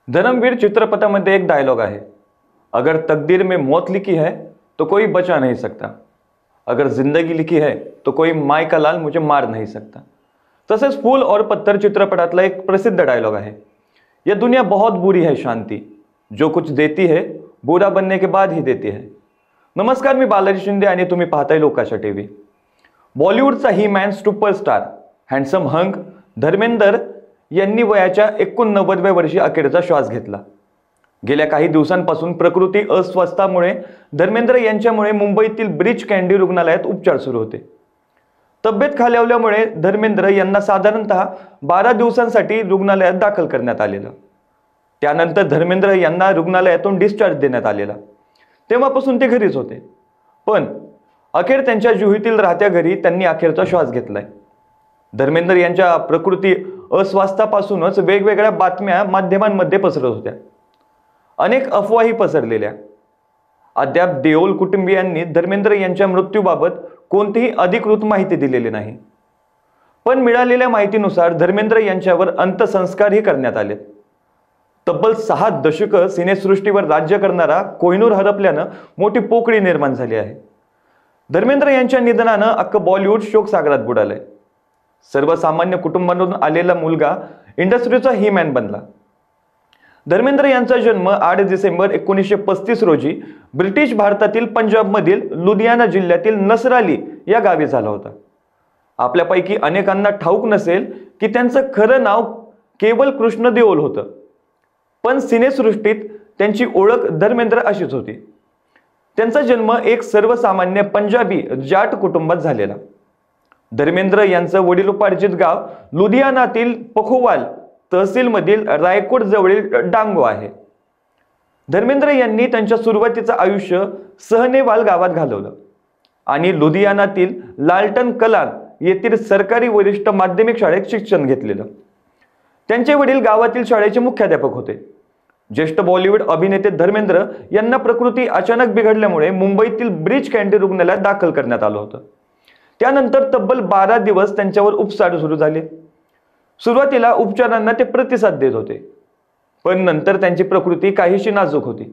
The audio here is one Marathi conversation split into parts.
धर्मवीर चित्रपटामध्ये एक डायलॉग आहे, अगर तकदीर में मौत लिखी है तो कोई बचा नहीं सकता, अगर जिंदगी लिखी है तो कोई माय का लाल मुझे मार नहीं सकता। तसेच फूल और पत्थर चित्रपटातला एक प्रसिद्ध डायलॉग आहे, यह दुनिया बहुत बुरी है शांति, जो कुछ देती है बुरा बनने के बाद ही देती है। नमस्कार, मी बालाजी शिंदे आणि तुम्ही पाहताय लोकाशा टीव्ही। बॉलिवूडचा he man superstar handsome hunk Dharmendra यांनी वयाच्या 89व्या वर्षी अखेरचा श्वास घेतला। गेल्या काही दिवसांपासून प्रकृती अस्वस्थामुळे धर्मेंद्र यांच्यामुळे मुंबईतील ब्रीच कँडी रुग्णालयात उपचार सुरू होते। तब्येत खालावल्यामुळे धर्मेंद्र यांना साधारणतः 12 दिवसांसाठी रुग्णालयात दाखल करण्यात आलेलं। त्यानंतर धर्मेंद्र यांना रुग्णालयातून डिस्चार्ज देण्यात आलेला। तेव्हापासून ते घरीच होते, पण अखेर त्यांच्या जुहीतील राहत्या घरी त्यांनी अखेरचा श्वास घेतलाय। धर्मेंद्र यांच्या प्रकृती अस्वास्थ्यापासूनच वेगवेगळ्या बातम्या माध्यमांमध्ये पसरत होत्या, अनेक अफवाही पसरलेल्या। अद्याप देओल कुटुंबियांनी धर्मेंद्र यांच्या मृत्यूबाबत कोणतीही अधिकृत माहिती दिलेली नाही, पण मिळालेल्या माहितीनुसार धर्मेंद्र यांच्यावर अंत्यसंस्कारही करण्यात आले। तब्बल 6 दशकं सिनेसृष्टीवर राज्य करणारा कोहिनूर हरपल्यानं मोठी पोकळी निर्माण झाली आहे। धर्मेंद्र यांच्या निधनानं अख्खं बॉलिवूड शोकसागरात बुडालंय। सर्वसामान्य कुटुंबातून आलेला मुलगा इंडस्ट्रीचा ही मॅन बनला। धर्मेंद्र यांचा जन्म 8 डिसेंबर 1935 रोजी ब्रिटिश भारतातील पंजाबमधील लुधियाना जिल्ह्यातील नसराली या गावी झाला होता। आपल्यापैकी अनेकांना ठाऊक नसेल की त्यांचं खरं नाव केवल कृष्ण देओल होतं, पण सिनेसृष्टीत त्यांची ओळख धर्मेंद्र अशीच होती। त्यांचा जन्म एक सर्वसामान्य पंजाबी जाट कुटुंबात झालेला। धर्मेंद्र यांचं वडिलोपार्जित गाव लुधियानातील पखोवाल तहसीलमधील रायकोट जवळील डांगो आहे। धर्मेंद्र यांनी त्यांच्या सुरुवातीचं आयुष्य सहनेवाल गावात घालवलं आणि लुधियानातील लालटन कलान येथील सरकारी वरिष्ठ माध्यमिक शाळेत शिक्षण घेतलेलं। त्यांचे वडील गावातील शाळेचे मुख्याध्यापक होते। ज्येष्ठ बॉलिवूड अभिनेते धर्मेंद्र यांना प्रकृती अचानक बिघडल्यामुळे मुंबईतील ब्रीच कँडी रुग्णालयात दाखल करण्यात आलं होतं। त्यानंतर तब्बल 12 दिवस त्यांच्यावर उपचार सुरू झाले। सुरुवातीला उपचारांना ते प्रतिसाद देत होते, पण नंतर त्यांची प्रकृती काहीशी नाजूक होती,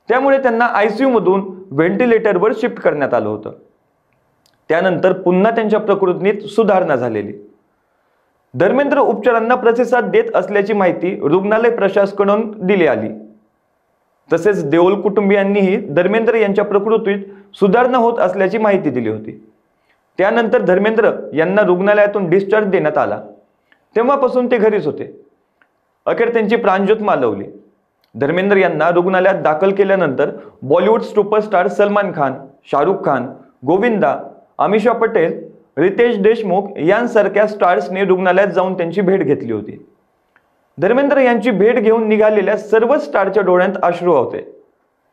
त्यामुळे त्यांना आयसीयू मधून व्हेंटिलेटरवर शिफ्ट करण्यात आलं होतं। त्यानंतर पुन्हा त्यांच्या प्रकृतीत सुधारणा झालेली। धर्मेंद्र उपचारांना प्रतिसाद देत असल्याची माहिती रुग्णालय प्रशासनाकडून दिली आली। तसेच देओल कुटुंबियांनीही धर्मेंद्र यांच्या प्रकृतीत सुधारणा होत असल्याची माहिती दिली होती। त्यानंतर धर्मेंद्र यांना रुग्णालयातून डिस्चार्ज देण्यात आला। तेव्हापासून ते घरीच होते। अखेर त्यांची प्राणज्योत मालवली। धर्मेंद्र यांना रुग्णालयात दाखल केल्यानंतर बॉलिवूड सुपरस्टार सलमान खान, शाहरुख खान, गोविंदा, अमिषा पटेल, रितेश देशमुख यांसारख्या स्टार्सने रुग्णालयात जाऊन त्यांची भेट घेतली होती। धर्मेंद्र यांची भेट घेऊन निघालेल्या सर्व स्टारच्या डोळ्यात अश्रू होते।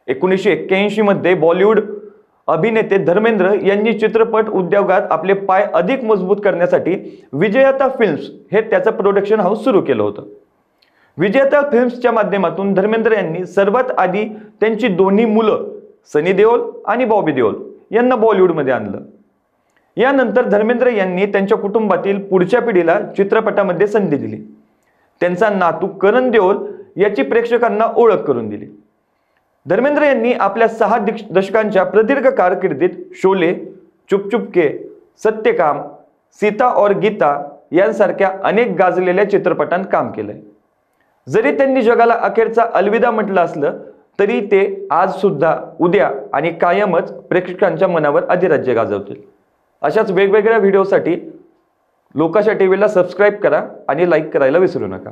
1981 मध्ये बॉलिवूड अभिनेते धर्मेंद्र यांनी चित्रपट उद्योगात आपले पाय अधिक मजबूत करण्यासाठी विजयता फिल्म्स हे त्याचं प्रोडक्शन हाऊस सुरू केलं होतं। विजयता फिल्म्सच्या माध्यमातून धर्मेंद्र यांनी सर्वात आधी त्यांची दोन्ही मुलं सनी देओल आणि बॉबी देओल यांना बॉलिवूडमध्ये आणलं। यानंतर धर्मेंद्र यांनी त्यांच्या कुटुंबातील पुढच्या पिढीला चित्रपटामध्ये संधी दिली। त्यांचा नातू करण देओल याची प्रेक्षकांना ओळख करून दिली। धर्मेंद्र यांनी आपल्या 6 दशकांच्या प्रदीर्घ कारकिर्दीत शोले, चुप चुप के, सत्यकाम, सीता और गीता यांसारख्या अनेक गाजलेल्या चित्रपटांत काम केलंय। जरी त्यांनी जगाला अखेरचा अलविदा म्हटलं असलं तरी ते आज सुद्धा, उद्या आणि कायमच प्रेक्षकांच्या मनावर अधिराज्य गाजवतील। अशाच वेगवेगळ्या व्हिडिओसाठी लोकाशा टीव्हीला सबस्क्राईब करा आणि लाईक करायला विसरू नका।